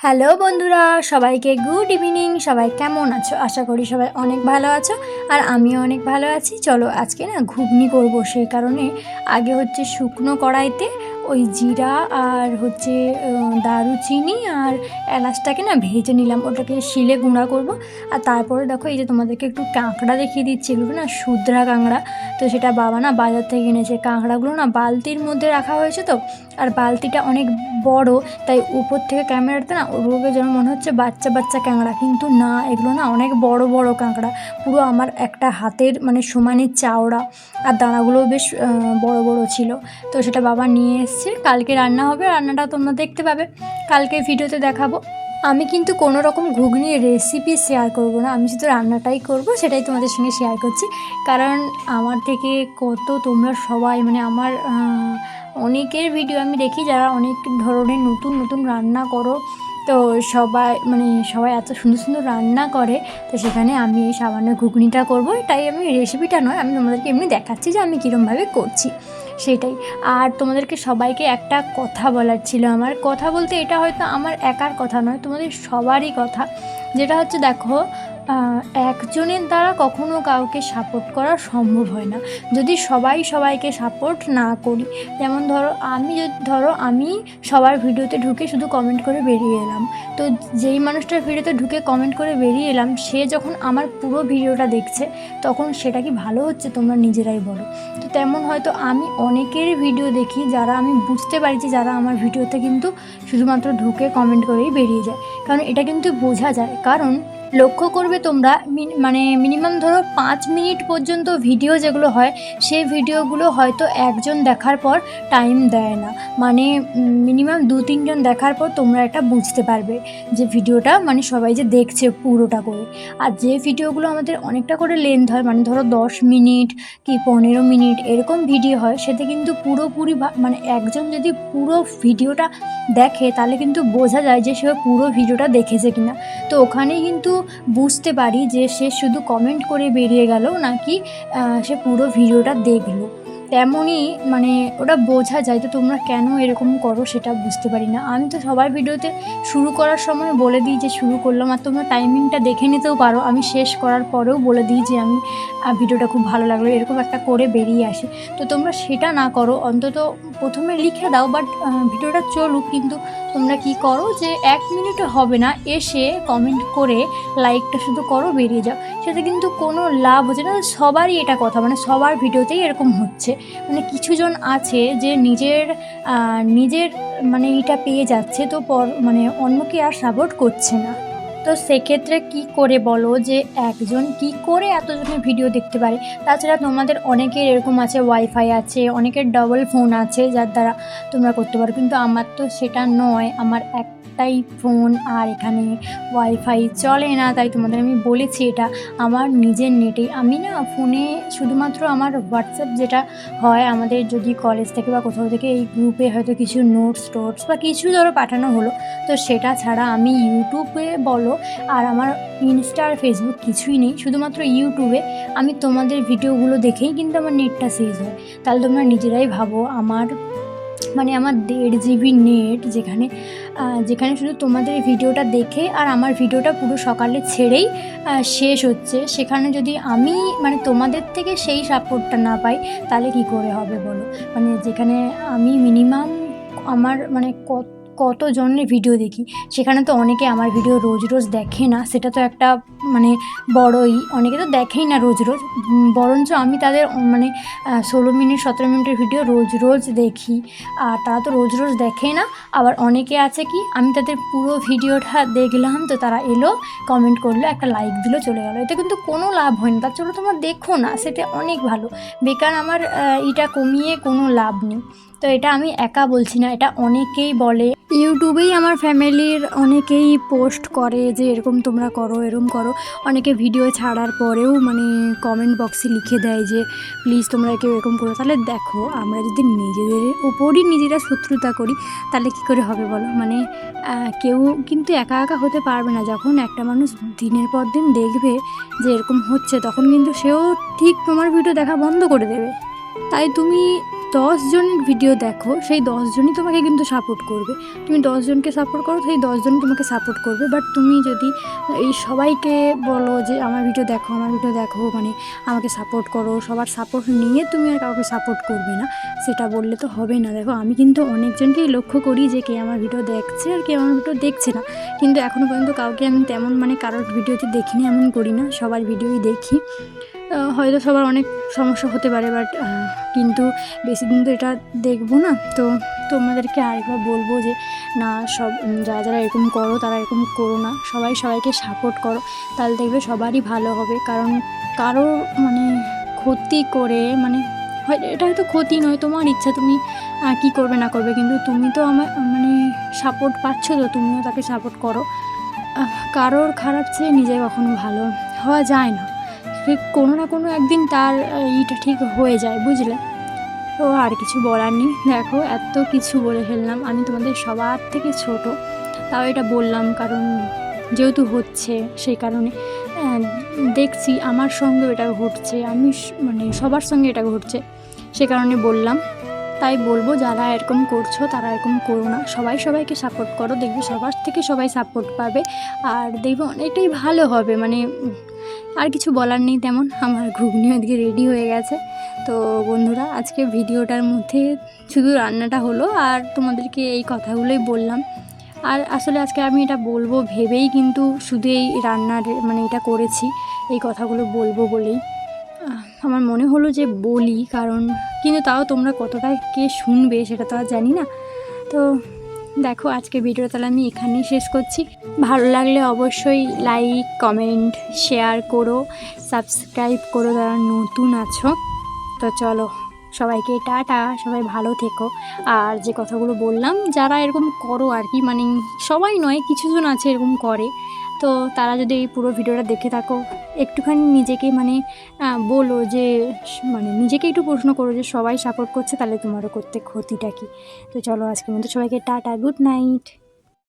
Hello বন্ধুরা, সবাইকে good evening. সবাই কেমন আছো? আশা করি সবাই অনেক ভালো আছো, আর আমিও অনেক ভালো আছি। চলো আজকে না ঘুগনি করব, সেই কারণে আগে হচ্ছে শুকনো কড়াইতে ওই জিরা আর হচ্ছে দারুচিনি আর এলাচটাকে না ভেজে নিলাম, ওটাকে শিলে গুঁড়া করব। আর তারপরে দেখো, এই যে তোমাদেরকে একটু কাঁকড়া দেখিয়ে দিচ্ছি, এগুলো না শুদ্রা কাঁকড়া। তো সেটা বাবা না বাজার থেকে এনেছে। কাঁকড়াগুলো না বালতির মধ্যে রাখা হয়েছে, তো আর বালতিটা অনেক বড়, তাই উপর থেকে ক্যামেরাতে না ওগুলোকে যেন মনে হচ্ছে বাচ্চা বাচ্চা কাঁকড়া, কিন্তু না, এগুলো না অনেক বড় বড় কাঁকড়া, পুরো আমার একটা হাতের মানে সমানের চাওড়া, আর দানাগুলোও বেশ বড় বড় ছিল। তো সেটা বাবা নিয়ে এসছে, কালকে রান্না হবে। রান্নাটা তোমরা দেখতে পাবে, কালকে ভিডিওতে দেখাবো। আমি কিন্তু কোনো রকম ঘুগনির রেসিপি শেয়ার করব না, আমি শুধু রান্নাটাই করব, সেটাই তোমাদের সঙ্গে শেয়ার করছি। কারণ আমার থেকে কত তোমরা সবাই মানে আমার অনেকের ভিডিও আমি দেখি যারা অনেক ধরনের নতুন নতুন রান্না করো, তো সবাই এত সুন্দর সুন্দর রান্না করে। তো সেখানে আমি এই সামান্য ঘুগনিটা করব, তাই আমি রেসিপিটা নয়, আমি তোমাদেরকে এমনি দেখাচ্ছি যে আমি কীরমভাবে করছি সেটাই। আর তোমাদেরকে সবাইকে একটা কথা বলার ছিল। আমার কথা বলতে এটা হয়তো আমার একার কথা নয়, তোমাদের সবারই কথা। যেটা হচ্ছে দেখো, একজনের দ্বারা কখনো কাউকে সাপোর্ট করা সম্ভব হয় না, যদি সবাই সবাইকে সাপোর্ট না করি। যেমন ধরো আমি সবার ভিডিওতে ঢুকে শুধু কমেন্ট করে বেরিয়ে এলাম, তো যেই মানুষটার ভিডিওতে ঢুকে কমেন্ট করে বেরিয়ে এলাম, সে যখন আমার পুরো ভিডিওটা দেখছে, তখন সেটা কি ভালো হচ্ছে? তোমরা নিজেরাই বলো। তো তেমন হয়তো আমি অনেকের ভিডিও দেখি যারা আমি বুঝতে পারছি যারা আমার ভিডিওতে কিন্তু শুধুমাত্র ঢুকে কমেন্ট করেই বেরিয়ে যায়, কারণ এটা কিন্তু বোঝা যায়। কারণ লক্ষ্য করবে তোমরা, মিনিমাম ধরো 5 মিনিট পর্যন্ত ভিডিও যেগুলো হয়, সেই ভিডিওগুলো হয়তো একজন দেখার পর টাইম দেয় না, মানে মিনিমাম 2-3 জন দেখার পর তোমরা এটা বুঝতে পারবে যে ভিডিওটা মানে সবাই যে দেখছে পুরোটা করে। আর যে ভিডিওগুলো আমাদের অনেকটা করে লেন্থ হয়, মানে ধরো 10 মিনিট কি 15 মিনিট এরকম ভিডিও হয়, সেটা কিন্তু পুরোপুরি মানে একজন যদি পুরো ভিডিওটা দেখে, তাহলে কিন্তু বোঝা যায় যে সে পুরো ভিডিওটা দেখেছে কিনা। তো ওখানেই কিন্তু বুঝতে পারি যে সে শুধু কমেন্ট করে বেরিয়ে গেল নাকি সে পুরো ভিডিওটা দেখলো। তেমনই মানে ওটা বোঝা যায়। তো তোমরা কেন এরকম করো সেটা বুঝতে পারি না। আমি তো সবার ভিডিওতে শুরু করার সময় বলে দিই যে শুরু করলাম, আর তোমরা টাইমিংটা দেখে নিতেও পারো। আমি শেষ করার পরেও বলে দিই যে আমি ভিডিওটা খুব ভালো লাগলো, এরকম একটা করে বেরিয়ে আসি। তো তোমরা সেটা না করো, অন্তত প্রথমে লিখে দাও, বাট ভিডিওটা চলুক, কিন্তু তোমরা কি করো যে 1 মিনিটও হবে না, এসে কমেন্ট করে লাইকটা শুধু করো, বেরিয়ে যাও। সেটা কিন্তু কোনো লাভ হচ্ছে না। সবারই এটা কথা, মানে সবার ভিডিওতেই এরকম হচ্ছে। মানে কিছুজন আছে যে নিজের মানে এটা পেয়ে যাচ্ছে, তো মানে অন্যকে আর সাপোর্ট করছে না। তো সেক্ষেত্রে কি করে বলো যে একজন কি করে এতজনের ভিডিও দেখতে পারে? তাছাড়া তোমাদের অনেকের এরকম আছে, ওয়াইফাই আছে, অনেকের ডবল ফোন আছে যার দ্বারা তোমরা করতে পারো, কিন্তু আমার তো সেটা নয়। আমার একটাই ফোন, আর এখানে ওয়াইফাই চলে না, তাই তোমাদের আমি বলেছি এটা আমার নিজের নেটেই। আমি না ফোনে শুধুমাত্র আমার হোয়াটসঅ্যাপ যেটা হয় আমাদের, যদি কলেজ থেকে বা কোথাও থেকে এই গ্রুপে হয়তো কিছু নোটস বা কিছু ধরো পাঠানো হলো, তো সেটা ছাড়া আমি ইউটিউবে বলো, আর আমার ইনস্টা আর ফেসবুক কিছুই নেই, শুধুমাত্র ইউটিউবে আমি তোমাদের ভিডিওগুলো দেখেই কিন্তু আমার নেটটা শেষ হয়। তাহলে তোমরা নিজেরাই ভাবো, আমার 1.5 GB নেট, যেখানে শুধু তোমাদের ভিডিওটা দেখে আর আমার ভিডিওটা পুরো সকালে ছেড়েই শেষ হচ্ছে, সেখানে যদি আমি মানে তোমাদের থেকে সেই সাপোর্টটা না পাই, তাহলে কি করে হবে বলো? মানে যেখানে আমি মিনিমাম আমার মানে কতজনের ভিডিও দেখি, সেখানে তো অনেকে আমার ভিডিও রোজ রোজ দেখে না, সেটা তো একটা মানে বড়ই, অনেকে তো দেখেই না রোজ রোজ। বরঞ্চ আমি তাদের 16 মিনিট 17 মিনিটের ভিডিও রোজ রোজ দেখি, আর তারা তো রোজ রোজ দেখে না। আবার অনেকে আছে কি, আমি তাদের পুরো ভিডিওটা দেখলাম, তো তারা এলো, কমেন্ট করলো, একটা লাইক দিল, চলে গেলো। এতে কিন্তু কোনো লাভ হয় না। তার জন্য তোমরা দেখো না, সেটা অনেক ভালো। বেকার আমার এটা কমিয়ে কোনো লাভ নেই। তো এটা আমি একা বলছি না, এটা অনেকেই বলে। ইউটিউবেই আমার ফ্যামিলির অনেকেই পোস্ট করে যে এরকম তোমরা করো, এরকম করো। অনেকে ভিডিও ছাড়ার পরেও মানে কমেন্ট বক্সে লিখে দেয় যে প্লিজ তোমরা কেউ এরকম করো। তাহলে দেখো, আমরা যদি নিজেদের ওপরই নিজেরা শত্রুতা করি, তাহলে কী করে হবে বলো? মানে কেউ কিন্তু একা একা হতে পারবে না। যখন একটা মানুষ দিনের পর দিন দেখবে যে এরকম হচ্ছে, তখন কিন্তু সেও ঠিক তোমার ভিডিও দেখা বন্ধ করে দেবে। তাই তুমি 10 জনের ভিডিও দেখো, সেই 10 জনই তোমাকে কিন্তু সাপোর্ট করবে। তুমি 10 জনকে সাপোর্ট করো, সেই 10 জন তোমাকে সাপোর্ট করবে। বাট তুমি যদি এই সবাইকে বলো যে আমার ভিডিও দেখো, আমার ভিডিও দেখো, মানে আমাকে সাপোর্ট করো, সবার সাপোর্ট নিয়ে তুমি আর কাউকে সাপোর্ট করবে না, সেটা বললে তো হবে না। দেখো আমি কিন্তু অনেকজনকেই লক্ষ্য করি যে কে আমার ভিডিও দেখছে আর কে আমার ভিডিও দেখছে না, কিন্তু এখনও পর্যন্ত কাউকে আমি তেমন মানে কারোর ভিডিওতে দেখিনি, এমন করি না, সবার ভিডিওই দেখি। হয়তো সবার অনেক সমস্যা হতে পারে, বাট কিন্তু বেশি দিন তো এটা দেখবো না। তো তোমাদেরকে আরেকবার বলবো যে না, সব যারা যারা এরকম করো তারা এরকম করো না, সবাই সবাইকে সাপোর্ট করো, তাহলে দেখবে সবারই ভালো হবে। কারণ কারো মানে ক্ষতি করে মানে এটা হয়তো ক্ষতি নয়, তোমার ইচ্ছা তুমি কী করবে না করবে, কিন্তু তুমি তো আমার মানে সাপোর্ট পাচ্ছ, তো তুমিও তাকে সাপোর্ট করো। কারোর খারাপ চেয়ে নিজে কখনো ভালো হওয়া যায় না, কোনো না কোনো একদিন তার ইটা ঠিক হয়ে যায়, বুঝলে? তো আর কিছু বলার নেই। দেখো এত কিছু বলে ফেললাম, আমি তোমাদের সবার থেকে ছোট, তাও এটা বললাম কারণ যেহেতু হচ্ছে সেই কারণে। দেখছি আমার সঙ্গেও এটা ঘটছে, আমি মানে সবার সঙ্গে এটা ঘটছে, সে কারণে বললাম। তাই বলবো যারা এরকম করছো তারা এরকম করো না, সবাই সবাইকে সাপোর্ট করো, দেখবে সবার থেকে সবাই সাপোর্ট পাবে আর দেখবে অনেকটাই ভালো হবে। মানে আর কিছু বলার নেই তেমন। আমার ঘুগনি ওদিকে রেডি হয়ে গেছে। তো বন্ধুরা, আজকে ভিডিওটার মধ্যে শুধু রান্নাটা হলো আর তোমাদেরকে এই কথাগুলোই বললাম। আর আসলে আজকে আমি এটা বলবো ভেবেই কিন্তু শুধু এই রান্নার মানে এটা করেছি, এই কথাগুলো বলবো বলেই আমার মনে হলো যে বলি, কারণ কিন্তু তাও তোমরা কতটা কে শুনবে সেটা তো আর জানি না। তো দেখো আজকে ভিডিওটা তাহলে আমি এখানেই শেষ করছি। ভালো লাগলে অবশ্যই লাইক, কমেন্ট, শেয়ার করো, সাবস্ক্রাইব করো যারা নতুন আছো। তো চলো, সবাইকে টাটা, সবাই ভালো থেকো। আর যে কথাগুলো বললাম, যারা এরকম করো আর কি, মানে সবাই নয়, কিছুজন আছে এরকম করে, তো তারা যদি এই পুরো ভিডিওটা দেখে থাকো, একটুখানি নিজেকে মানে বলো যে মানে নিজেকে একটু প্রশ্ন করো যে সবাই সাপোর্ট করছে, তাহলে তোমারও করতে ক্ষতিটা কী। তো চলো আজকের মতো সবাইকে টাটা, গুড নাইট।